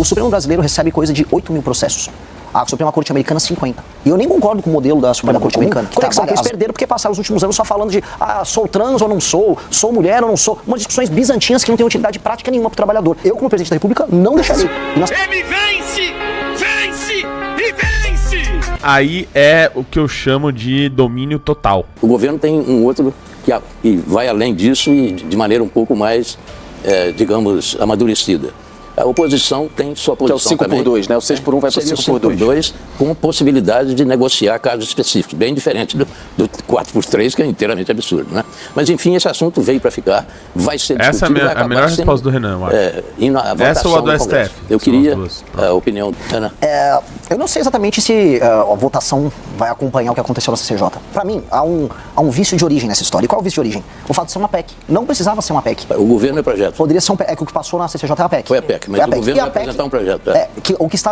O Supremo brasileiro recebe coisa de 8 mil processos. A Suprema Corte Americana, 50. E eu nem concordo com o modelo da Suprema Corte Americana. Conexão que eles perderam porque passaram os últimos anos só falando de sou trans ou não sou mulher ou não sou. Umas discussões bizantinas que não têm utilidade prática nenhuma para o trabalhador. Eu, como presidente da República, não deixarei. Ele vence! Vence! E vence! Aí é o que eu chamo de domínio total. O governo tem um outro que vai além disso e de maneira um pouco mais, digamos, amadurecida. A oposição tem sua posição também. Que é o 5x2, né? O 6x1 vai para o 5x2. Com possibilidade de negociar casos específicos, bem diferente do 4x3, que é inteiramente absurdo, né? Mas, enfim, esse assunto veio para ficar, vai ser discutido. Essa é a melhor resposta do Renan, eu acho. Essa ou a do STF? Eu queria a opinião do Renan. Eu não sei exatamente se a votação vai acompanhar o que aconteceu na CCJ. Para mim, há um vício de origem nessa história. E qual é o vício de origem? O fato de ser uma PEC. Não precisava ser uma PEC. O governo é projeto. Poderia ser é que o que passou na CCJ é a PEC. Foi a PEC, mas o governo vai apresentar um projeto.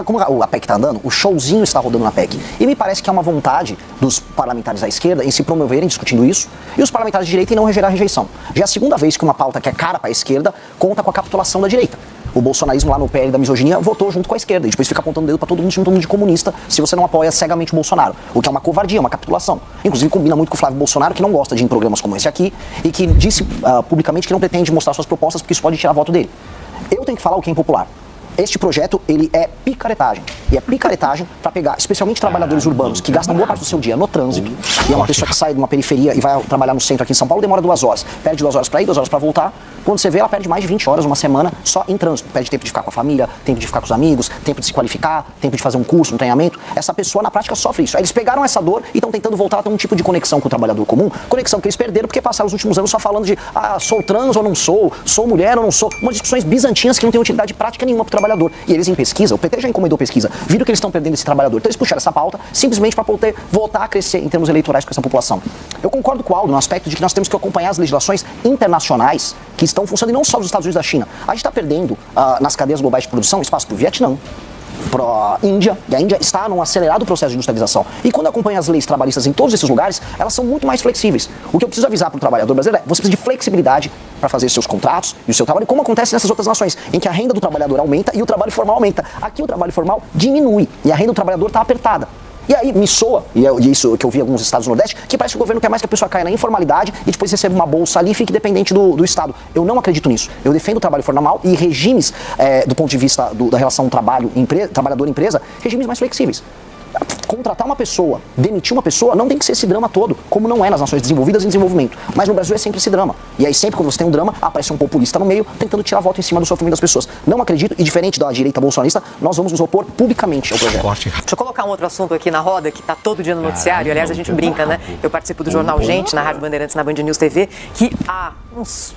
Como a PEC está andando, o showzinho está rodando na PEC. E me parece que há uma vontade dos parlamentares da esquerda em se promoverem discutindo isso e os parlamentares de direita em não gerar rejeição. Já é a segunda vez que uma pauta que é cara para a esquerda conta com a capitulação da direita. O bolsonarismo lá no PL da misoginia votou junto com a esquerda e depois fica apontando o dedo para todo mundo, chamando de comunista, se você não apoia cegamente o Bolsonaro. O que é uma covardia, uma capitulação. Inclusive combina muito com o Flávio Bolsonaro, que não gosta de ir em programas como esse aqui e que disse publicamente que não pretende mostrar suas propostas porque isso pode tirar voto dele. Eu tenho que falar o que é impopular. Este projeto, ele é picaretagem. E é picaretagem para pegar, especialmente trabalhadores urbanos, que gastam boa parte do seu dia no trânsito. E é uma pessoa que sai de uma periferia e vai trabalhar no centro aqui em São Paulo, demora 2 horas. Perde 2 horas para ir, 2 horas para voltar. Quando você vê, ela perde mais de 20 horas uma semana só em trânsito. Perde tempo de ficar com a família, tempo de ficar com os amigos, tempo de se qualificar, tempo de fazer um curso, um treinamento. Essa pessoa, na prática, sofre isso. Aí eles pegaram essa dor e estão tentando voltar a ter um tipo de conexão com o trabalhador comum. Conexão que eles perderam porque passaram os últimos anos só falando de sou trans ou não sou mulher ou não sou. Umas discussões bizantinas que não têm utilidade prática nenhuma para o trabalhador. E eles, em pesquisa, o PT já encomendou pesquisa, viram que eles estão perdendo esse trabalhador. Então eles puxaram essa pauta simplesmente para poder voltar a crescer em termos eleitorais com essa população. Eu concordo com o Aldo no aspecto de que nós temos que acompanhar as legislações internacionais que estão funcionando, e não só dos Estados Unidos e da China. A gente está perdendo nas cadeias globais de produção espaço para o Vietnã, para a Índia, e a Índia está num acelerado processo de industrialização. E quando acompanha as leis trabalhistas em todos esses lugares, elas são muito mais flexíveis. O que eu preciso avisar para o trabalhador brasileiro é: você precisa de flexibilidade para fazer seus contratos e o seu trabalho, como acontece nessas outras nações, em que a renda do trabalhador aumenta e o trabalho formal aumenta. Aqui o trabalho formal diminui e a renda do trabalhador está apertada. E aí me soa, e é isso que eu vi em alguns estados do Nordeste, que parece que o governo quer mais que a pessoa caia na informalidade e depois receba uma bolsa ali e fique dependente do Estado. Eu não acredito nisso. Eu defendo o trabalho formal e regimes, do ponto de vista da relação trabalhador-empresa, regimes mais flexíveis. Contratar uma pessoa, demitir uma pessoa, não tem que ser esse drama todo, como não é nas nações desenvolvidas em desenvolvimento. Mas no Brasil é sempre esse drama. E aí sempre quando você tem um drama, aparece um populista no meio, tentando tirar voto em cima do sofrimento das pessoas. Não acredito, e diferente da direita bolsonarista, nós vamos nos opor publicamente ao projeto. Deixa eu colocar um outro assunto aqui na roda, que está todo dia no noticiário. Aliás, a gente brinca, né? Eu participo do Jornal Gente, na Rádio Bandeirantes, na Band News TV, que há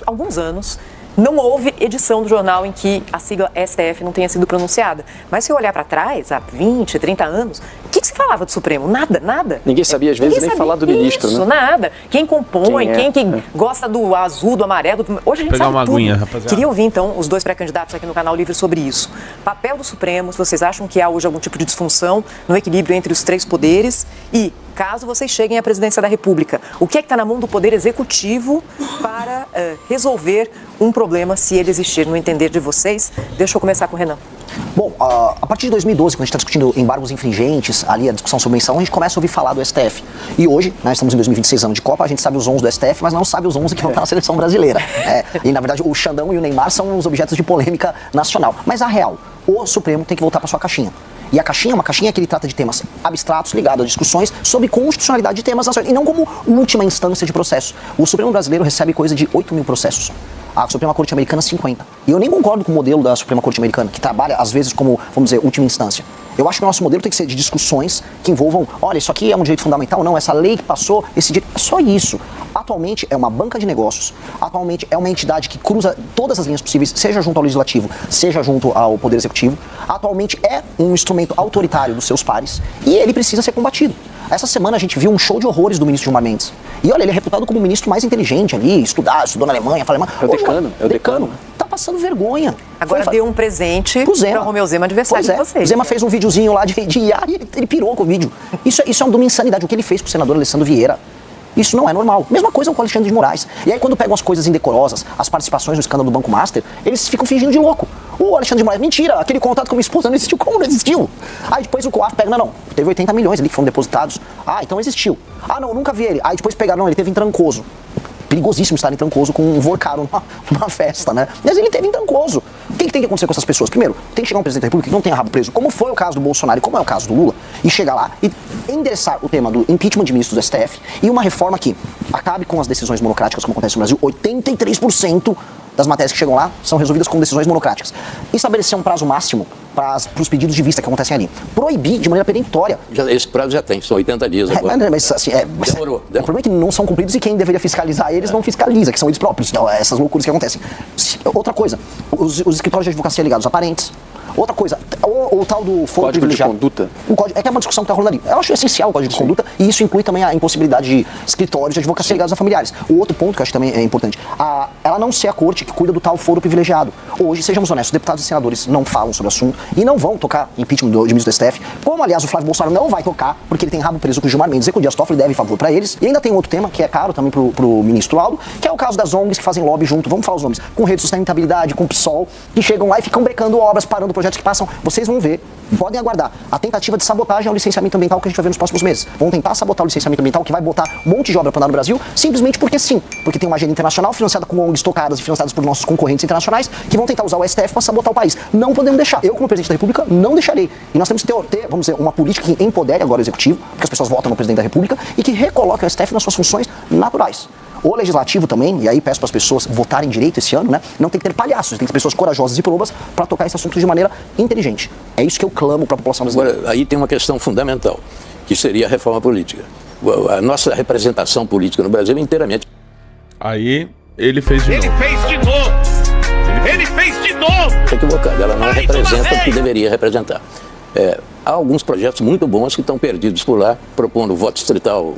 alguns anos não houve edição do jornal em que a sigla STF não tenha sido pronunciada. Mas se eu olhar para trás, há 20, 30 anos, o que se falava do Supremo? Nada. Ninguém sabia, às vezes, nem falar do ministro, isso, né? Nada. Quem compõe, quem gosta do azul, do amarelo. Hoje a gente sabe tudo. Rapaziada. Queria ouvir, então, os 2 pré-candidatos aqui no Canal Livre sobre isso. Papel do Supremo, se vocês acham que há hoje algum tipo de disfunção no equilíbrio entre os 3 poderes e, caso vocês cheguem à presidência da República, o que é que está na mão do Poder Executivo para resolver um problema, se ele existir, no entender de vocês? Deixa eu começar com o Renan. Bom, a partir de 2012, quando a gente está discutindo embargos infringentes, ali a discussão sobre menção, a gente começa a ouvir falar do STF. E hoje, nós estamos em 2026, ano de Copa, a gente sabe os 11 do STF, mas não sabe os 11 que vão estar na seleção brasileira. E, na verdade, o Xandão e o Neymar são os objetos de polêmica nacional. Mas a real, o Supremo tem que voltar para sua caixinha. E a caixinha é uma caixinha que ele trata de temas abstratos ligados a discussões sobre constitucionalidade de temas nacionais, e não como última instância de processo. O Supremo brasileiro recebe coisa de 8 mil processos. A Suprema Corte Americana, 50. E eu nem concordo com o modelo da Suprema Corte Americana, que trabalha, às vezes, como, vamos dizer, última instância. Eu acho que o nosso modelo tem que ser de discussões que envolvam, olha, isso aqui é um direito fundamental, não, essa lei que passou, esse direito... É só isso. Atualmente é uma banca de negócios, atualmente é uma entidade que cruza todas as linhas possíveis, seja junto ao Legislativo, seja junto ao Poder Executivo. Atualmente é um instrumento autoritário dos seus pares e ele precisa ser combatido. Essa semana a gente viu um show de horrores do ministro Gilmar Mendes. E olha, ele é reputado como o ministro mais inteligente ali, estudou na Alemanha, fala alemão. É o decano. Tá passando vergonha. Agora deu um presente para o Romeu Zema, adversário de vocês. O Zema fez um videozinho lá de IA e ele pirou com o vídeo. Isso é uma insanidade. O que ele fez com o senador Alessandro Vieira, isso não é normal. Mesma coisa com o Alexandre de Moraes. E aí quando pegam as coisas indecorosas, as participações no escândalo do Banco Master, eles ficam fingindo de louco. O Alexandre de Moraes, mentira, aquele contato com minha esposa não existiu. Como não existiu? Aí depois o COAF pega, não, teve 80 milhões ali que foram depositados. Ah, então existiu. Ah, não, nunca vi ele. Aí depois pegaram, não, ele teve em Trancoso. Perigosíssimo estar em Trancoso com um Vorcaro numa festa, né? Mas ele teve em Trancoso. O que tem que acontecer com essas pessoas? Primeiro, tem que chegar um presidente da República que não tenha rabo preso, como foi o caso do Bolsonaro e como é o caso do Lula, e chegar lá e endereçar o tema do impeachment de ministros do STF e uma reforma que acabe com as decisões monocráticas, como acontece no Brasil. 83% das matérias que chegam lá são resolvidas com decisões monocráticas. Estabelecer um prazo máximo para os pedidos de vista que acontecem ali. Proibir de maneira perentória. Esse prazo já tem, são 80 dias agora. Mas assim, Demorou. O problema é que não são cumpridos e quem deveria fiscalizar eles não fiscaliza, que são eles próprios. Então, essas loucuras que acontecem. Outra coisa, os escritórios de advocacia ligados a parentes. Outra coisa, o tal do foro privilegiado. Código de conduta. O código, é que é uma discussão que está rolando ali. Eu acho essencial o código de conduta e isso inclui também a impossibilidade de escritórios de advocacia ligados a familiares. O outro ponto que eu acho também é importante, ela não ser a corte que cuida do tal foro privilegiado. Hoje, sejamos honestos, deputados e senadores não falam sobre o assunto e não vão tocar impeachment de ministro do STF, como aliás o Flávio Bolsonaro não vai tocar, porque ele tem rabo preso com o Gilmar Mendes e com o Dias Toffoli deve favor para eles. E ainda tem outro tema que é caro também pro ministro Aldo, que é o caso das ONGs que fazem lobby junto, vamos falar os nomes, com Rede de Sustentabilidade, com o PSOL, que chegam lá e ficam brecando obras, parando projetos que passam. Vocês vão ver, podem aguardar, a tentativa de sabotagem ao licenciamento ambiental que a gente vai ver nos próximos meses. Vão tentar sabotar o licenciamento ambiental que vai botar um monte de obra para andar no Brasil, simplesmente porque sim, porque tem uma agenda internacional financiada com ONGs tocadas e financiadas por nossos concorrentes internacionais que vão tentar usar o STF para sabotar o país. Não podemos deixar. Eu, como presidente da República, não deixarei. E nós temos que ter, vamos dizer, uma política que empodere agora o Executivo, porque as pessoas votam no presidente da República, e que recoloque o STF nas suas funções naturais. O Legislativo também, e aí peço para as pessoas votarem direito esse ano, né? Não tem que ter palhaços, tem que ter pessoas corajosas e probas para tocar esse assunto de maneira inteligente. É isso que eu clamo para a população brasileira. Agora, aí tem uma questão fundamental, que seria a reforma política. A nossa representação política no Brasil é inteiramente... Aí ele fez de Ele novo. fez de novo! Ele fez de novo! equivocada, ela não Mais representa uma o que vez. deveria representar. Há alguns projetos muito bons que estão perdidos por lá, propondo voto distrital,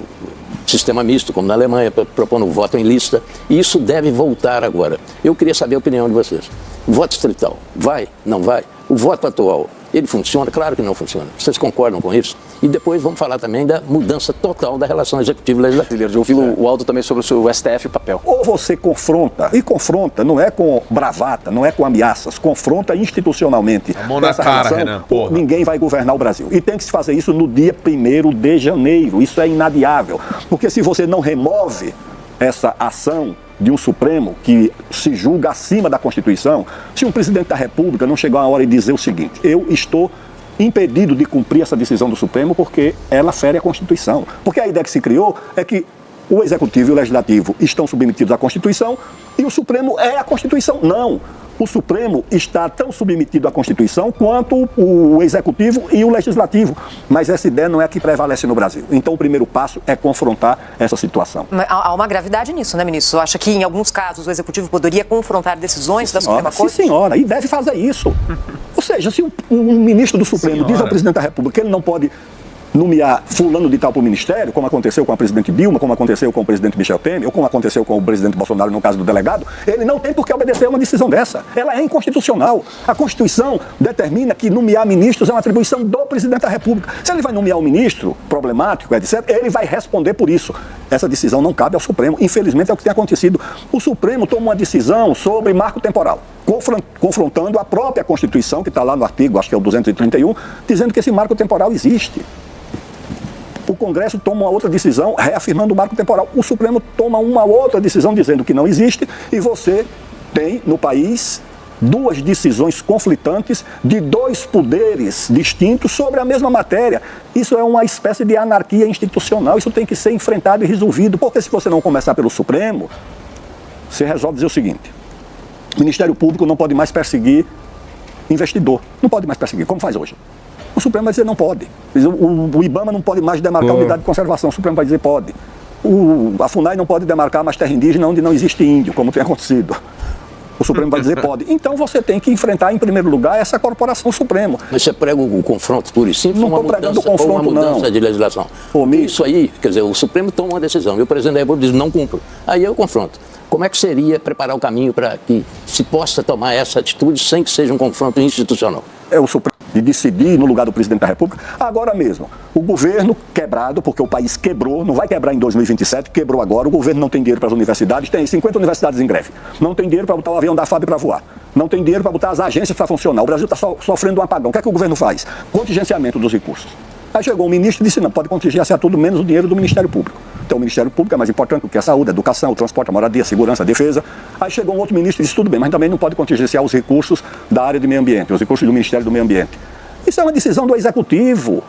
sistema misto, como na Alemanha, propondo voto em lista, e isso deve voltar agora. Eu queria saber a opinião de vocês. Voto distrital, vai? Não vai? O voto atual, ele funciona? Claro que não funciona. Vocês concordam com isso? E depois vamos falar também da mudança total da relação executivo-legislativa. De ouvir o Aldo também sobre o STF e o papel. Ou você confronta, e confronta não é com bravata, não é com ameaças, confronta institucionalmente. A mão na essa cara, relação, Renan, porra. ninguém vai governar o Brasil. E tem que se fazer isso no dia 1º de janeiro. Isso é inadiável. Porque se você não remove essa ação de um Supremo que se julga acima da Constituição, se um presidente da República não chegar uma hora e dizer o seguinte: eu estou impedido de cumprir essa decisão do Supremo porque ela fere a Constituição. Porque a ideia que se criou é que o Executivo e o Legislativo estão submetidos à Constituição e o Supremo é a Constituição. Não. O Supremo está tão submetido à Constituição quanto o Executivo e o Legislativo. Mas essa ideia não é a que prevalece no Brasil. Então o primeiro passo é confrontar essa situação. Mas há uma gravidade nisso, né, ministro? Acha que em alguns casos o Executivo poderia confrontar decisões da Suprema Sim, Corte? senhora, e deve fazer isso. Ou seja, se um ministro do Supremo diz ao presidente da República que ele não pode nomear fulano de tal para o ministério, como aconteceu com a presidente Dilma, como aconteceu com o presidente Michel Temer, ou como aconteceu com o presidente Bolsonaro no caso do delegado, ele não tem por que obedecer a uma decisão dessa. Ela é inconstitucional. A Constituição determina que nomear ministros é uma atribuição do presidente da República. Se ele vai nomear um ministro problemático, etc., ele vai responder por isso. Essa decisão não cabe ao Supremo. Infelizmente é o que tem acontecido. O Supremo toma uma decisão sobre marco temporal, confrontando a própria Constituição, que está lá no artigo, acho que é o 231, dizendo que esse marco temporal existe. O Congresso toma uma outra decisão reafirmando o marco temporal. O Supremo toma uma outra decisão dizendo que não existe e você tem no país duas decisões conflitantes de dois poderes distintos sobre a mesma matéria. Isso é uma espécie de anarquia institucional. Isso tem que ser enfrentado e resolvido. Porque se você não começar pelo Supremo, você resolve dizer o seguinte: o Ministério Público não pode mais perseguir investidor. Não pode mais perseguir, como faz hoje. O Supremo vai dizer não pode. O IBAMA não pode mais demarcar unidade de conservação. O Supremo vai dizer pode. A FUNAI não pode demarcar mais terra indígena onde não existe índio, como tem acontecido. O Supremo vai dizer pode. Então você tem que enfrentar, em primeiro lugar, essa corporação Supremo. Mas você prega o confronto puro e simples? Não estou pregando o confronto, uma mudança de legislação. Isso aí, quer dizer, o Supremo toma uma decisão e o presidente da República diz não cumpro. Aí eu confronto. Como é que seria preparar o caminho para que se possa tomar essa atitude sem que seja um confronto institucional? O Supremo de decidir no lugar do presidente da República. Agora mesmo, o governo quebrado, porque o país quebrou, não vai quebrar em 2027, quebrou agora, o governo não tem dinheiro para as universidades, tem 50 universidades em greve, não tem dinheiro para botar o avião da FAB para voar, não tem dinheiro para botar as agências para funcionar, o Brasil está sofrendo um apagão. O que é que o governo faz? Contingenciamento dos recursos. Aí chegou um ministro e disse, não, pode contingenciar tudo menos o dinheiro do Ministério Público. Então o Ministério Público é mais importante do que a saúde, a educação, o transporte, a moradia, a segurança, a defesa. Aí chegou um outro ministro e disse, tudo bem, mas também não pode contingenciar os recursos da área de meio ambiente, os recursos do Ministério do Meio Ambiente. Isso é uma decisão do Executivo.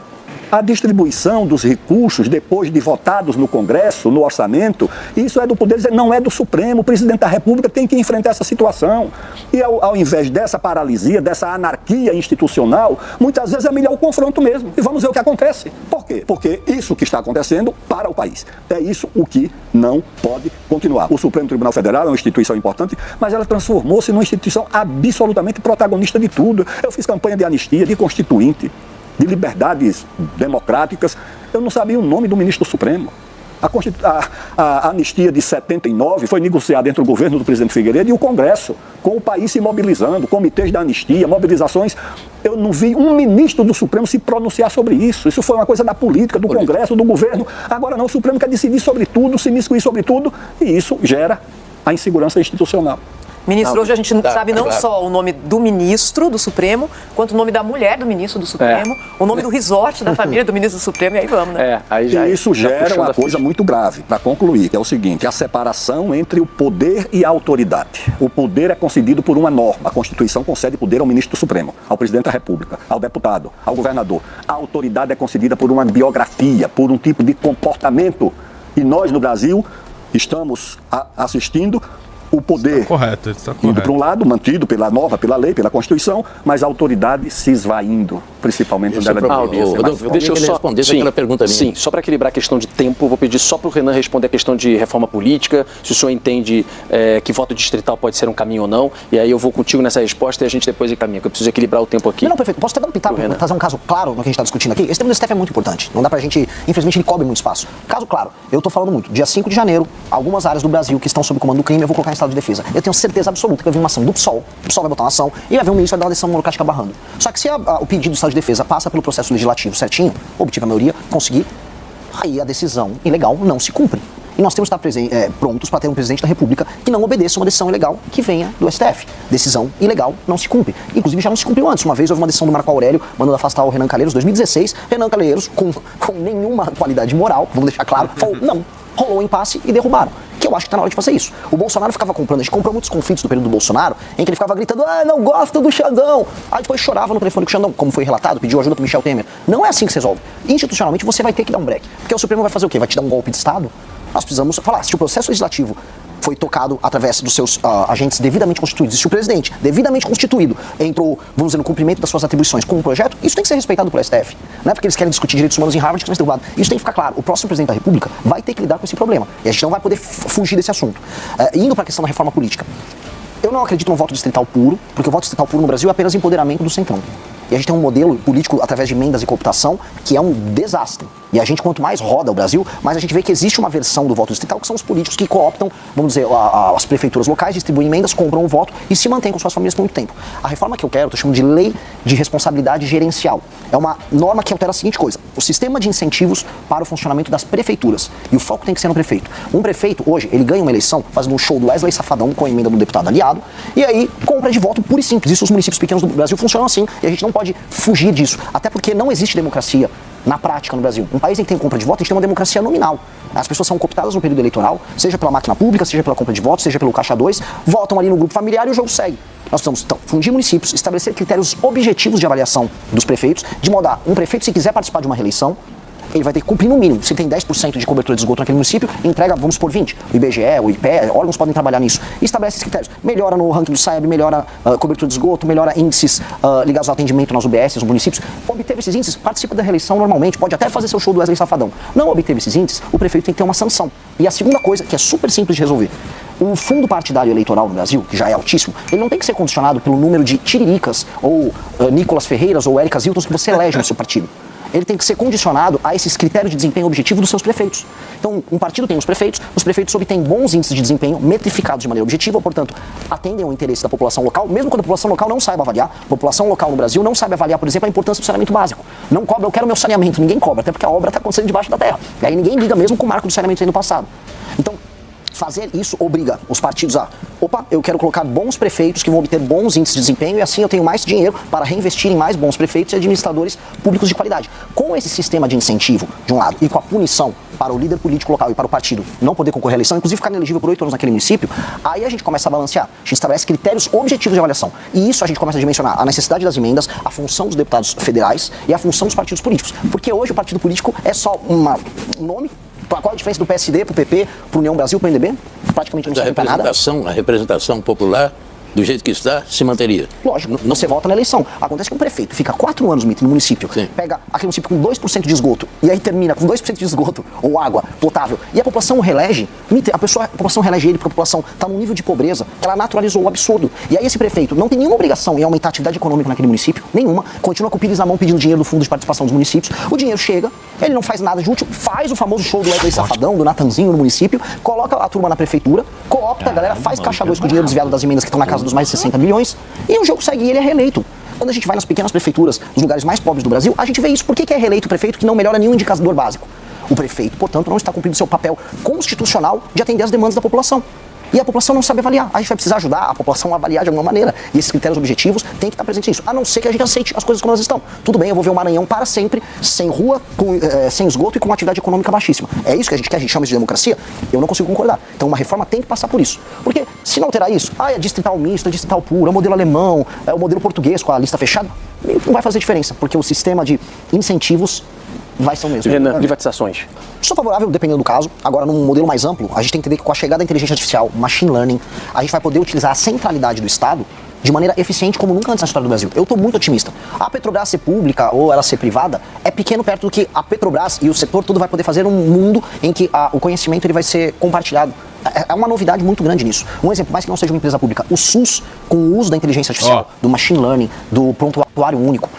A distribuição dos recursos, depois de votados no Congresso, no orçamento, isso é do Poder, não é do Supremo. O presidente da República tem que enfrentar essa situação. E ao invés dessa paralisia, dessa anarquia institucional, muitas vezes é melhor o confronto mesmo. E vamos ver o que acontece. Por quê? Porque isso que está acontecendo para o país. É isso o que não pode continuar. O Supremo Tribunal Federal é uma instituição importante, mas ela transformou-se numa instituição absolutamente protagonista de tudo. Eu fiz campanha de anistia, de constituinte, de liberdades democráticas. Eu não sabia o nome do ministro do Supremo. A anistia de 79 foi negociada entre o governo do presidente Figueiredo e o Congresso, com o país se mobilizando, comitês da anistia, mobilizações. Eu não vi um ministro do Supremo se pronunciar sobre isso. Isso foi uma coisa da política, do Congresso, do governo. Agora não, o Supremo quer decidir sobre tudo, se miscuir sobre tudo, e isso gera a insegurança institucional. Ministro, hoje a gente sabe não claro. só o nome do ministro do Supremo, quanto o nome da mulher do ministro do Supremo, o nome do resort da família do ministro do Supremo, e aí vamos, né? Aí já, e isso já gera puxando uma a coisa ficha. muito grave, para concluir, que é o seguinte: a separação entre o poder e a autoridade. O poder é concedido por uma norma. A Constituição concede poder ao ministro do Supremo, ao presidente da República, ao deputado, ao governador. A autoridade é concedida por uma biografia, por um tipo de comportamento. E nós, no Brasil, estamos assistindo o poder Correto, está indo para correto. um lado, mantido pela norma, pela lei, pela Constituição, mas a autoridade se esvaindo, principalmente Esse é o onde ela problema. deveria ser mais Rodolfo, forte. deixa eu só responder aquela pergunta minha. Sim, só para equilibrar a questão de tempo, vou pedir só para o Renan responder a questão de reforma política, se o senhor entende que voto distrital pode ser um caminho ou não, e aí eu vou contigo nessa resposta e a gente depois encaminha, que eu preciso equilibrar o tempo aqui. Não, perfeito. Posso até dar um pitaco, trazer um caso claro no que a gente está discutindo aqui? Esse tema do STF é muito importante. Não dá pra gente, infelizmente, ele cobre muito espaço. Caso claro, eu tô falando muito. Dia 5 de janeiro, algumas áreas do Brasil que estão sob comando do crime, eu vou colocar em estado de defesa. Eu tenho certeza absoluta que vai vir uma ação do PSOL, o PSOL vai botar uma ação e vai vir um ministro vai dar uma decisão monocrática barrando. Só que se o pedido do estado de defesa passa pelo processo legislativo certinho, obtive a maioria, conseguir, aí a decisão ilegal não se cumpre. E nós temos que estar prontos para ter um presidente da República que não obedeça uma decisão ilegal que venha do STF. Decisão ilegal não se cumpre. Inclusive já não se cumpriu antes. Uma vez houve uma decisão do Marco Aurélio mandando afastar o Renan Calheiros, 2016. Renan Calheiros, com nenhuma qualidade moral, vamos deixar claro, falou não. Rolou um impasse e derrubaram. Que eu acho que está na hora de fazer isso. O Bolsonaro ficava comprando, a gente comprou muitos conflitos do período do Bolsonaro, em que ele ficava gritando, não gosto do Xandão. Aí depois chorava no telefone com o Xandão, como foi relatado, pediu ajuda para Michel Temer. Não é assim que se resolve. Institucionalmente você vai ter que dar um break. Porque o Supremo vai fazer o quê? Vai te dar um golpe de Estado? Nós precisamos falar, se o processo legislativo foi tocado através dos seus agentes devidamente constituídos, e se o presidente, devidamente constituído, entrou, vamos dizer, no cumprimento das suas atribuições com um projeto, isso tem que ser respeitado pelo STF. Não é porque eles querem discutir direitos humanos em Harvard que vai ser derrubado. Isso tem que ficar claro. O próximo presidente da República vai ter que lidar com esse problema. E a gente não vai poder fugir desse assunto. Indo para a questão da reforma política. Eu não acredito no voto distrital puro, porque o voto distrital puro no Brasil é apenas empoderamento do centrão. E a gente tem um modelo político através de emendas e cooptação que é um desastre. E a gente, quanto mais roda o Brasil, mais a gente vê que existe uma versão do voto distrital, que são os políticos que cooptam, vamos dizer, as prefeituras locais, distribuem emendas, compram um voto e se mantêm com suas famílias por muito tempo. A reforma que eu quero, eu estou chamando de lei de responsabilidade gerencial. É uma norma que altera a seguinte coisa: o sistema de incentivos para o funcionamento das prefeituras. E o foco tem que ser no prefeito. Um prefeito, hoje, ele ganha uma eleição fazendo um show do Wesley Safadão com a emenda do deputado aliado, e aí compra de voto puro e simples. Isso os municípios pequenos do Brasil funcionam assim, e a gente não pode fugir disso. Até porque não existe democracia na prática no Brasil. Um país em que tem compra de voto, a gente tem uma democracia nominal. As pessoas são cooptadas no período eleitoral, seja pela máquina pública, seja pela compra de votos, seja pelo Caixa 2, votam ali no grupo familiar e o jogo segue. Nós precisamos, então, fundir municípios, estabelecer critérios objetivos de avaliação dos prefeitos, de modo a um prefeito, se quiser participar de uma reeleição, ele vai ter que cumprir no mínimo. Se tem 10% de cobertura de esgoto naquele município, entrega, vamos por 20%. O IBGE, o IPE, órgãos podem trabalhar nisso. E estabelece esses critérios. Melhora no ranking do SAEB, melhora a cobertura de esgoto, melhora índices ligados ao atendimento nas UBS, nos municípios. Obteve esses índices, participa da reeleição normalmente, pode até fazer seu show do Wesley Safadão. Não obteve esses índices, o prefeito tem que ter uma sanção. E a segunda coisa, que é super simples de resolver: o fundo partidário eleitoral no Brasil, que já é altíssimo, ele não tem que ser condicionado pelo número de tiriricas ou Nicolas Ferreiras ou Érica Hiltons que você elege no seu partido. ele tem que ser condicionado a esses critérios de desempenho objetivo dos seus prefeitos. Então, um partido tem os prefeitos obtêm bons índices de desempenho metrificados de maneira objetiva, portanto, atendem ao interesse da população local, mesmo quando a população local não saiba avaliar. A população local no Brasil não sabe avaliar, por exemplo, a importância do saneamento básico. Não cobra, eu quero meu saneamento, ninguém cobra, até porque a obra está acontecendo debaixo da terra. E aí ninguém liga mesmo com o marco do saneamento aí no passado. Então, fazer isso obriga os partidos a, eu quero colocar bons prefeitos que vão obter bons índices de desempenho e assim eu tenho mais dinheiro para reinvestir em mais bons prefeitos e administradores públicos de qualidade. Com esse sistema de incentivo, de um lado, e com a punição para o líder político local e para o partido não poder concorrer à eleição, inclusive ficar inelegível por 8 anos naquele município, aí a gente começa a balancear, a gente estabelece critérios objetivos de avaliação. E isso a gente começa a dimensionar a necessidade das emendas, a função dos deputados federais e a função dos partidos políticos. Porque hoje o partido político é só um nome. Qual a diferença do PSD para o PP, para o União Brasil, para o MDB? Praticamente não serve para nada. A representação popular, do jeito que está, se manteria. Lógico, você vota na eleição. Acontece que um prefeito fica 4 anos no município, Sim. pega aquele município com 2% de esgoto, e aí termina com 2% de esgoto, ou água potável, e a população relege, a população relege ele porque a população está num nível de pobreza, que ela naturalizou o absurdo. E aí esse prefeito não tem nenhuma obrigação em aumentar a atividade econômica naquele município, nenhuma, continua com o pires na mão pedindo dinheiro do fundo de participação dos municípios, o dinheiro chega, ele não faz nada de útil, faz o famoso show do Wesley Safadão, do Natanzinho no município, coloca a turma na prefeitura, coopta a galera, faz caixa 2 com o dinheiro desviado das emendas que estão na casa dos mais de 60 milhões, e o jogo segue e ele é reeleito. Quando a gente vai nas pequenas prefeituras, nos lugares mais pobres do Brasil, a gente vê isso. Por que é reeleito o prefeito que não melhora nenhum indicador básico? O prefeito, portanto, não está cumprindo seu papel constitucional de atender às demandas da população. E a população não sabe avaliar. A gente vai precisar ajudar a população a avaliar de alguma maneira. E esses critérios objetivos têm que estar presentes nisso. A não ser que a gente aceite as coisas como elas estão. Tudo bem, eu vou ver o Maranhão para sempre, sem rua, sem esgoto e com uma atividade econômica baixíssima. É isso que a gente quer? A gente chama isso de democracia? Eu não consigo concordar. Então uma reforma tem que passar por isso. Porque se não terá isso, é distrital misto, é distrital puro, é o modelo alemão, é o modelo português com a lista fechada, não vai fazer diferença. Porque o sistema de incentivos vai ser o mesmo. Renan, privatizações. Sou favorável, dependendo do caso. Agora, num modelo mais amplo, a gente tem que entender que com a chegada da inteligência artificial, machine learning, a gente vai poder utilizar a centralidade do Estado de maneira eficiente como nunca antes na história do Brasil. Eu estou muito otimista. A Petrobras ser pública ou ela ser privada é pequeno perto do que a Petrobras e o setor todo vai poder fazer um mundo em que o conhecimento ele vai ser compartilhado. É uma novidade muito grande nisso. Um exemplo, mais que não seja uma empresa pública, o SUS, com o uso da inteligência artificial, do machine learning, do prontuário único,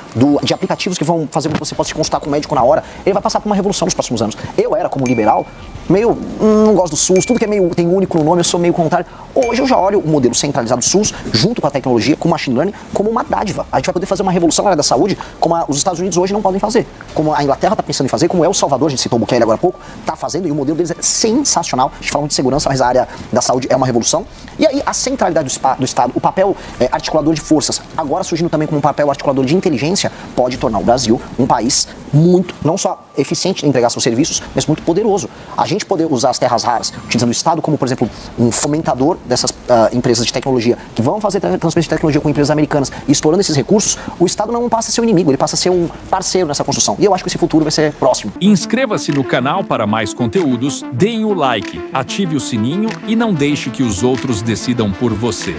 de aplicativos que vão fazer com que você possa se consultar com o médico na hora, ele vai passar por uma revolução nos próximos anos. Eu era, como liberal, meio, não gosto do SUS, tudo que é meio, tem único no nome, eu sou meio contrário. Hoje eu já olho o modelo centralizado do SUS, junto com a tecnologia, com o machine learning, como uma dádiva. A gente vai poder fazer uma revolução na área da saúde, como os Estados Unidos hoje não podem fazer, como a Inglaterra está pensando em fazer, como El Salvador, a gente citou o Bukele agora há pouco, está fazendo, e o modelo deles é sensacional. A gente fala muito de segurança, mas a área da saúde é uma revolução. E aí a centralidade do Estado, o papel articulador de forças, agora surgindo também como um papel articulador de inteligência, pode tornar o Brasil um país muito, não só eficiente em entregar seus serviços, mas muito poderoso. A gente poder usar as terras raras, utilizando o Estado como, por exemplo, um fomentador dessas empresas de tecnologia, que vão fazer transferência de tecnologia com empresas americanas e explorando esses recursos, o Estado não passa a ser um inimigo, ele passa a ser um parceiro nessa construção. E eu acho que esse futuro vai ser próximo. Inscreva-se no canal para mais conteúdos, deem o like, ative o sininho e não deixe que os outros decidam por você.